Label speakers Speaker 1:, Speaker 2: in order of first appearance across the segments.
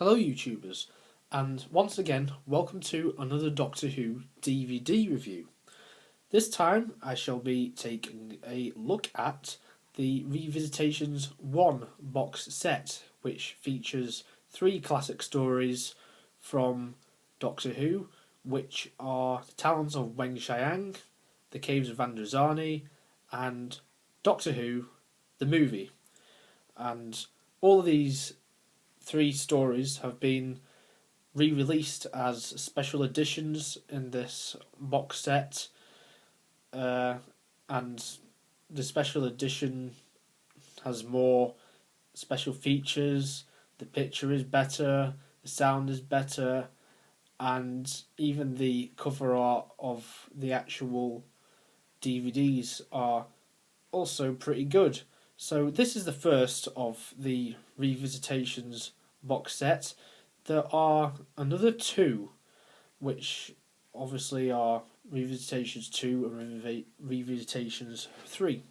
Speaker 1: Hello YouTubers, and once again welcome to another Doctor Who DVD review. This time I shall be taking a look at the Revisitations 1 box set, which features 3 classic stories from Doctor Who, which are the Talons of Weng-Chiang, the Caves of Androzani, and Doctor Who, the movie. And all of these 3 stories have been re-released as special editions in this box set, and the special edition has more special features. The picture is better, the sound is better, and even the cover art of the actual DVDs are also pretty good. So this is the first of the Revisitations box set. There are another 2, which obviously are Revisitations 2 and Revisitations 3,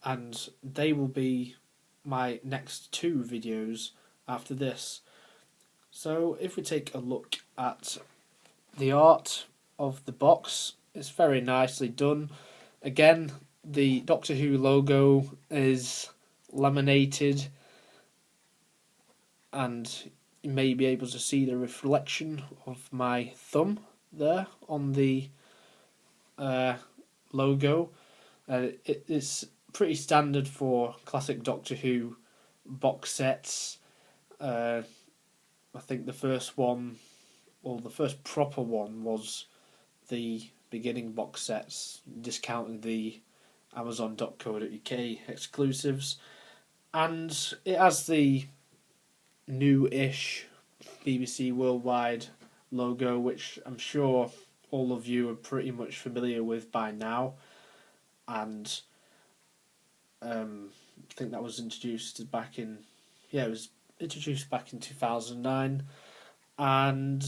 Speaker 1: and they will be my next 2 videos after this. So if we take a look at the art of the box, it's very nicely done. Again, the Doctor Who logo is laminated, and you may be able to see the reflection of my thumb there on the logo. It's pretty standard for classic Doctor Who box sets. I think the first one, or the first proper one, was the beginning box sets, discounting the Amazon.co.uk exclusives, and it has the new-ish BBC Worldwide logo, which I'm sure all of you are pretty much familiar with by now, and I think that was introduced back in, it was introduced back in 2009, and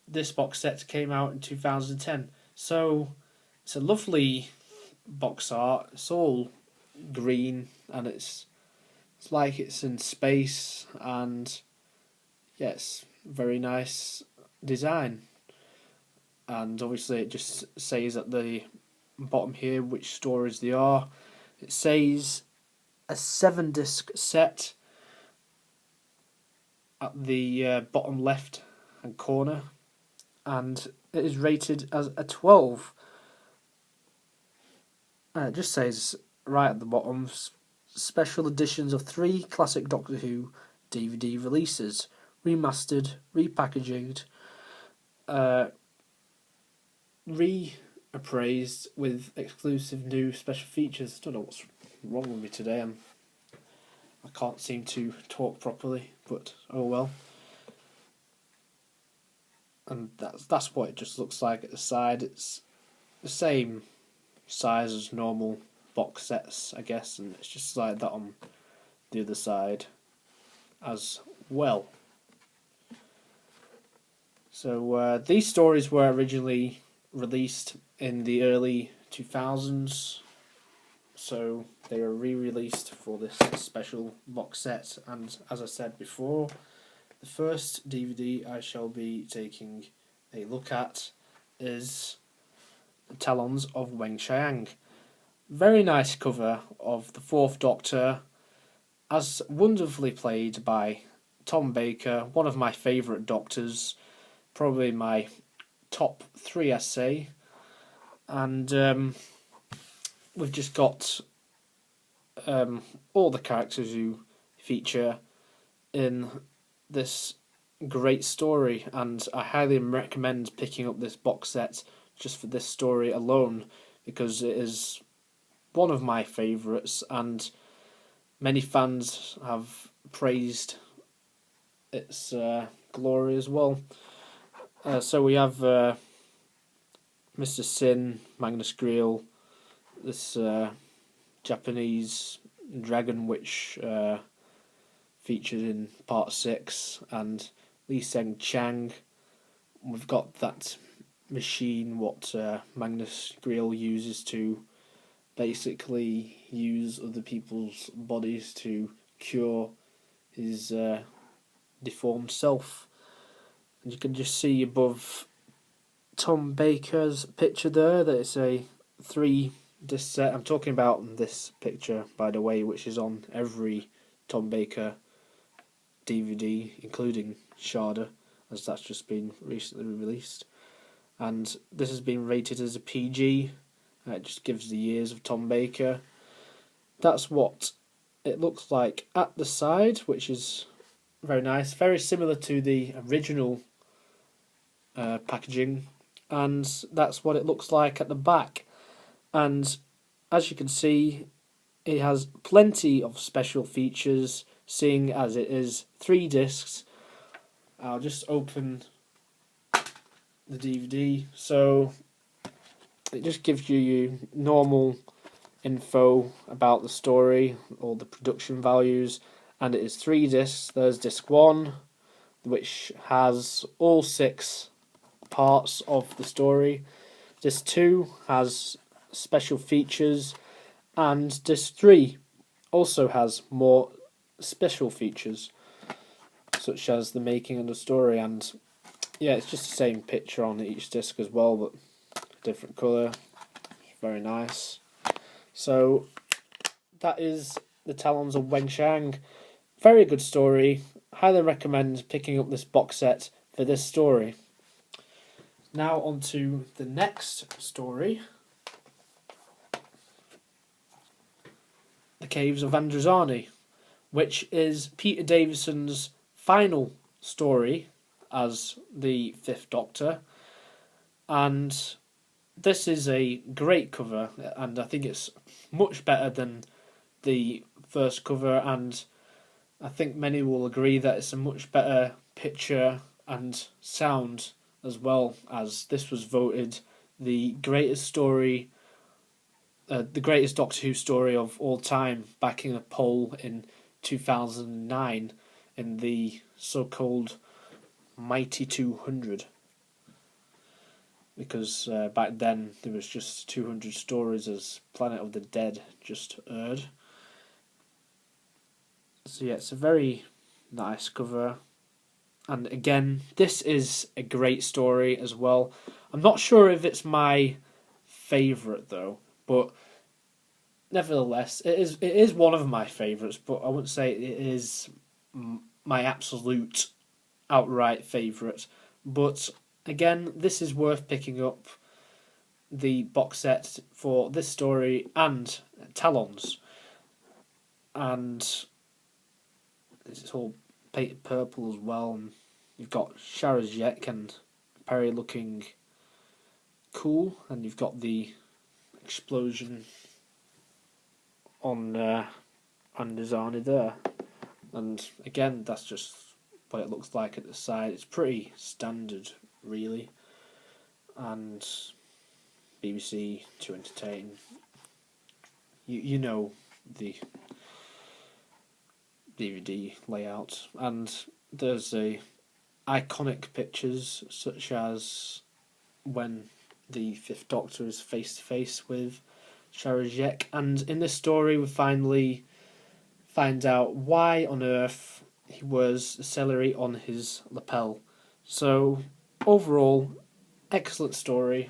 Speaker 1: this box set came out in 2010. So it's a lovely box art. It's all green, and it's like it's in space, and yeah, it's very nice design. And obviously it just says at the bottom here which stories they are. It says a 7-disc set at the bottom left hand corner, and it is rated as a 12. And it just says right at the bottom, special editions of 3 classic Doctor Who DVD releases, remastered, repackaged, reappraised with exclusive new special features. I don't know what's wrong with me today. I can't seem to talk properly, but oh well. And that's what it just looks like at the side. It's the same size as normal box sets, I guess, and it's just like that on the other side as well. So these stories were originally released in the early 2000s, so they were re-released for this special box set. And as I said before, the first DVD I shall be taking a look at is the Talons of Weng-Chiang. Very nice cover of the 4th Doctor, as wonderfully played by Tom Baker, one of my favourite Doctors, probably my top 3 I say. And we've just got all the characters who feature in this great story, and I highly recommend picking up this box set just for this story alone, because it is one of my favourites, and many fans have praised its glory as well. So we have Mr. Sin, Magnus Greel, this Japanese dragon which featured in part 6, and Lee Seng Chang. We've got that machine what Magnus Greel uses to basically use other people's bodies to cure his deformed self. And you can just see above Tom Baker's picture there that it's a 3-disc set. I'm talking about this picture, by the way, which is on every Tom Baker DVD, including Sharda, as that's just been recently released. And this has been rated as a PG. It just gives the years of Tom Baker. That's what it looks like at the side, which is very nice. Very similar to the original packaging. And that's what it looks like at the back. And as you can see, it has plenty of special features, seeing as it is 3 discs. I'll just open the DVD. So it just gives you normal info about the story, all the production values, and it is 3 discs. There's disc 1, which has all 6 parts of the story. Disc 2 has special features, and disc 3 also has more special features, such as the making of the story. And yeah, it's just the same picture on each disc as well, but different colour. Very nice. So that is the Talons of Weng-Chiang. Very good story. Highly recommend picking up this box set for this story. Now on to the next story. The Caves of Androzani, which is Peter Davison's final story as the Fifth Doctor. And this is a great cover, and I think it's much better than the first cover, and I think many will agree that it's a much better picture and sound, as well, as this was voted the greatest story, the greatest Doctor Who story of all time, back in a poll in 2009 in the so-called Mighty 200. Because back then there was just 200 stories as Planet of the Dead just aired. So yeah, it's a very nice cover. And again, this is a great story as well. I'm not sure if it's my favourite though, but nevertheless, it is one of my favourites, but I wouldn't say it is my absolute outright favourite. But again, this is worth picking up, the box set for this story and Talons. And it's all painted purple as well, and you've got Sharazjek and Perry looking cool, and you've got the explosion on Androzani there. And again, that's just what it looks like at the side. It's pretty standard, really, and BBC to entertain. You know the DVD layout, and there's iconic pictures such as when the Fifth Doctor is face to face with Sharazjek, and in this story we finally find out why on earth he wears celery on his lapel. So overall, excellent story.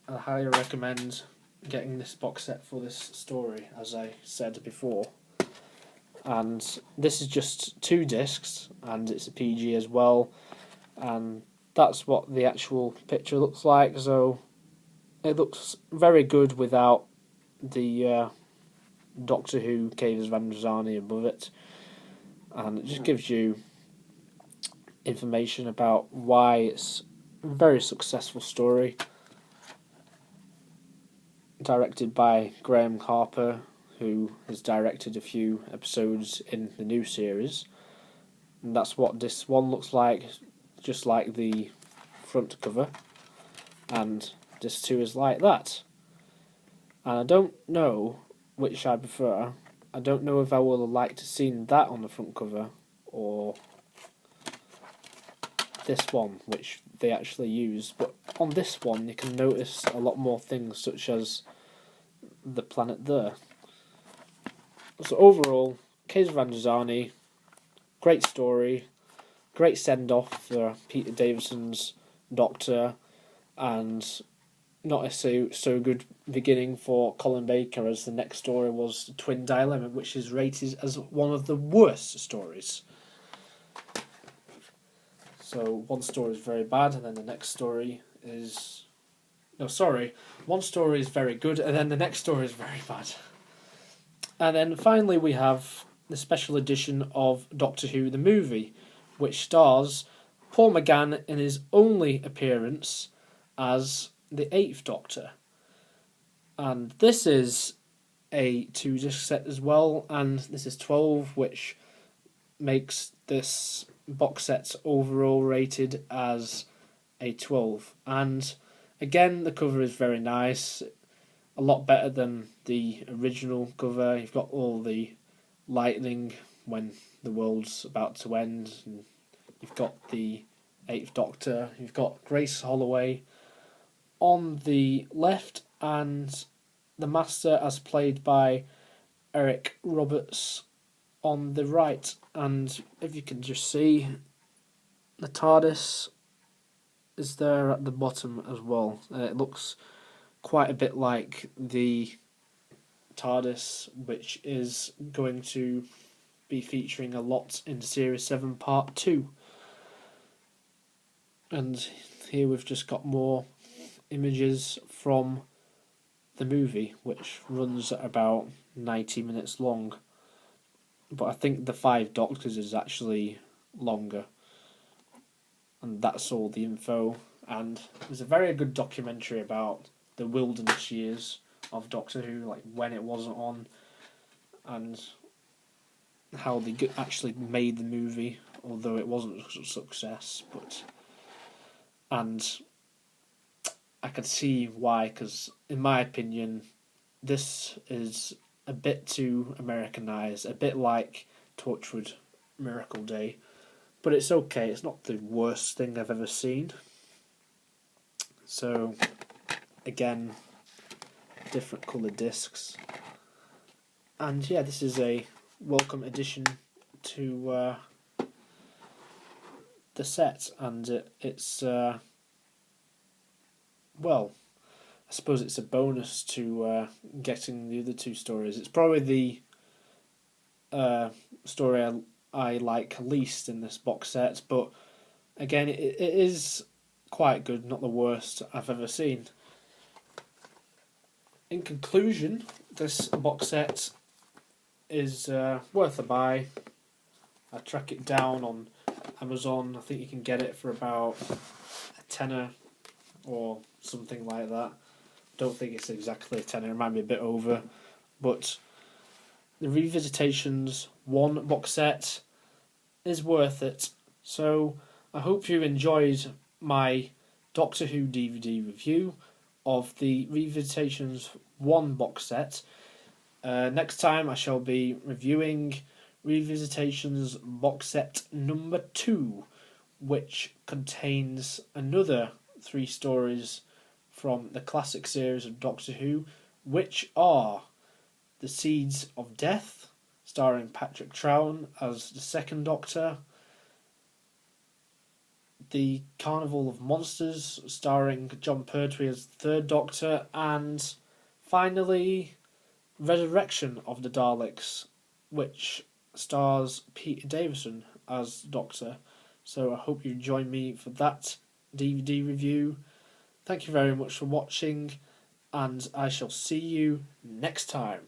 Speaker 1: I highly recommend getting this box set for this story, as I said before. And this is just 2 discs, and it's a PG as well, and that's what the actual picture looks like. So it looks very good without the Doctor Who Caves of Androzani above it, and it just gives you information about why it's a very successful story. Directed by Graham Harper, who has directed a few episodes in the new series, and that's what this one looks like, just like the front cover, and this 2 is like that. And I don't know which I prefer. I don't know if I would have liked to seen that on the front cover or this one, which they actually used. But on this one you can notice a lot more things, such as the planet there. So overall, Caves of Androzani, great story, great send-off for Peter Davison's Doctor, and not a so good beginning for Colin Baker, as the next story was The Twin Dilemma, which is rated as one of the worst stories. So one story is very bad, and then the next story is... No, sorry. One story is very good, and then the next story is very bad. And then finally we have the special edition of Doctor Who the movie, which stars Paul McGann in his only appearance as the 8th Doctor. And this is a 2-disc set as well, and this is 12, which makes this box set overall rated as a 12. And again, the cover is very nice, a lot better than the original cover. You've got all the lightning when the world's about to end, and you've got the 8th Doctor, you've got Grace Holloway on the left, and the Master as played by Eric Roberts on the right. And if you can just see, the TARDIS is there at the bottom as well. It looks quite a bit like the TARDIS, which is going to be featuring a lot in Series 7 Part 2. And here we've just got more images from the movie, which runs at about 90 minutes long. But I think the 5 Doctors is actually longer. And that's all the info. And there's a very good documentary about the wilderness years of Doctor Who, like when it wasn't on, and how they actually made the movie, although it wasn't a success. And I could see why, because in my opinion, this is a bit too Americanized, a bit like Torchwood Miracle Day. But it's okay, it's not the worst thing I've ever seen. So, again, different coloured discs. And yeah, this is a welcome addition to the set, and it's well, I suppose it's a bonus to getting the other 2 stories. It's probably the story I like least in this box set, but again, it is quite good, not the worst I've ever seen. In conclusion, this box set is worth a buy. I track it down on Amazon. I think you can get it for about a tenner or something like that. Don't think it's exactly a tenner, it might be a bit over. But the Revisitations 1 box set is worth it. So I hope you enjoyed my Doctor Who DVD review of the Revisitations 1 box set. Next time I shall be reviewing Revisitations Box Set number 2, which contains another 3 stories from the classic series of Doctor Who, which are The Seeds of Death, starring Patrick Troughton as the 2nd Doctor, The Carnival of Monsters, starring John Pertwee as the 3rd Doctor, and finally Resurrection of the Daleks, which stars Peter Davison as Doctor. So I hope you join me for that DVD review. Thank you very much for watching, and I shall see you next time.